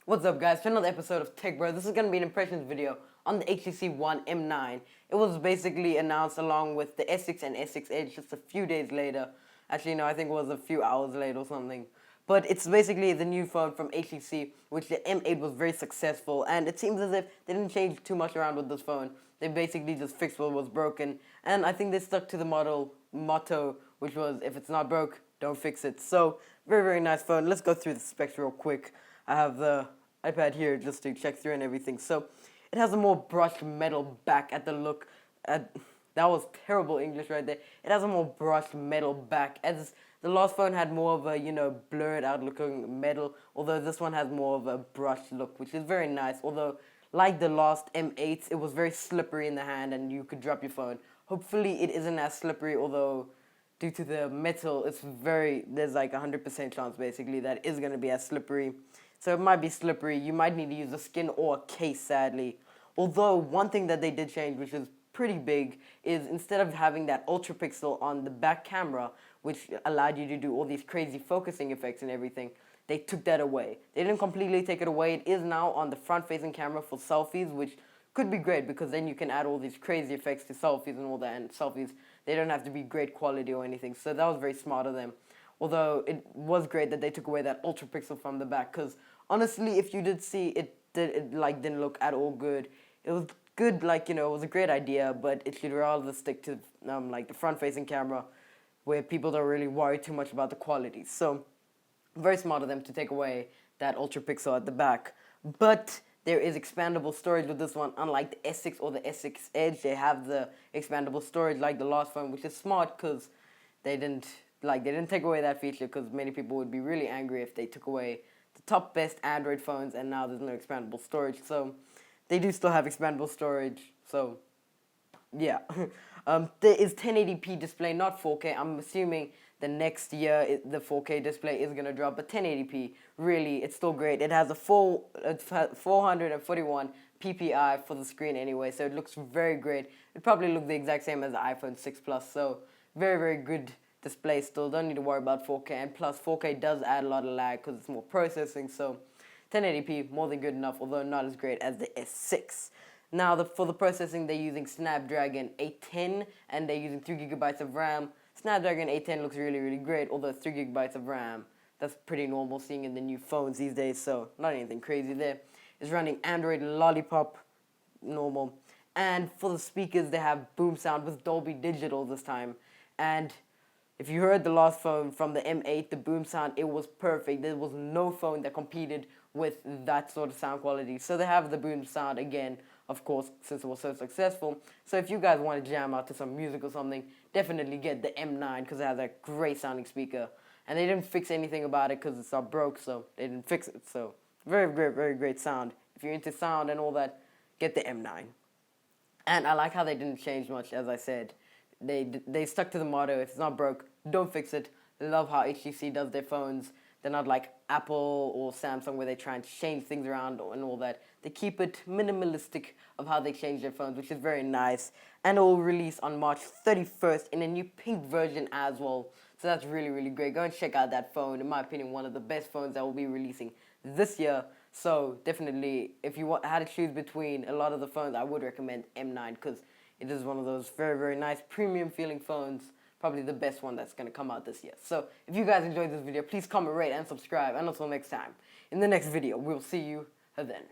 What's up, guys? For another episode of Tech Bro. This is going to be an impressions video on the HTC One M9. It was basically announced along with the S6 and S6 Edge just a few days later. Actually, no, I think it was a few hours later or something. But it's basically the new phone from HTC, which the M8 was very successful. And it seems as if they didn't change too much around with this phone. They basically just fixed what was broken. And I think they stuck to the motto, which was, if it's not broke, don't fix it. So, very, very nice phone. Let's go through the specs real quick. I have the iPad here just to check through and everything. So it has a more brushed metal back at the look. That was terrible English right there. It has a more brushed metal back, as the last phone had more of a, blurred out looking metal, although this one has more of a brushed look, which is very nice. Although, like the last M8s, it was very slippery in the hand and you could drop your phone. Hopefully it isn't as slippery, although due to the metal, there's like 100% chance basically that it is going to be as slippery. So it might be slippery. You might need to use a skin or a case, sadly. Although, one thing that they did change, which is pretty big, is instead of having that ultra pixel on the back camera, which allowed you to do all these crazy focusing effects and everything, they took that away. They didn't completely take it away. It is now on the front-facing camera for selfies, which could be great because then you can add all these crazy effects to selfies and all that. And selfies, they don't have to be great quality or anything. So that was very smart of them. Although it was great that they took away that ultra pixel from the back, because honestly, if you did see it, didn't look at all good. It was good, it was a great idea, but it should rather stick to the front-facing camera, where people don't really worry too much about the quality. So very smart of them to take away that ultra pixel at the back. But there is expandable storage with this one, unlike the S6 or the S6 Edge. They have the expandable storage like the last phone, which is smart because they didn't take away that feature, because many people would be really angry if they took away the top best Android phones and now there's no expandable storage. So they do still have expandable storage. So yeah. There is 1080p display, not 4K. I'm assuming the next year the 4K display is going to drop, but 1080p, really, it's still great. It has a 441 ppi for the screen anyway, so it looks very great. It probably looks the exact same as the iPhone 6 Plus, so very, very good display still. Don't need to worry about 4K, and plus 4K does add a lot of lag because it's more processing, so 1080p, more than good enough, although not as great as the S6. Now, for the processing, they're using Snapdragon 810, and they're using 3 gigabytes of RAM. Snapdragon 810 looks really, really great, although 3 gigabytes of RAM, that's pretty normal seeing in the new phones these days, so not anything crazy there. It's running Android Lollipop, normal. And for the speakers, they have boom sound with Dolby Digital this time. And if you heard the last phone from the M8, the boom sound, it was perfect. There was no phone that competed with that sort of sound quality. So they have the boom sound again, of course, since it was so successful. So if you guys want to jam out to some music or something, definitely get the M9 because it has a great sounding speaker. And they didn't fix anything about it because it's all broke, so they didn't fix it. So very, very, very great sound. If you're into sound and all that, get the M9. And I like how they didn't change much, as I said. They stuck to the motto, if it's not broke, don't fix it. I love how HTC does their phones. They're not like Apple or Samsung where they try and change things around and all that. They keep it minimalistic of how they change their phones, which is very nice. And it will release on March 31st in a new pink version as well. So that's really, really great. Go and check out that phone. In my opinion, one of the best phones that will be releasing this year. So definitely, if you had to choose between a lot of the phones, I would recommend M9 because it is one of those very, very nice premium feeling phones. Probably the best one that's going to come out this year. So if you guys enjoyed this video, please comment, rate, and subscribe. And until next time, in the next video, we'll see you then.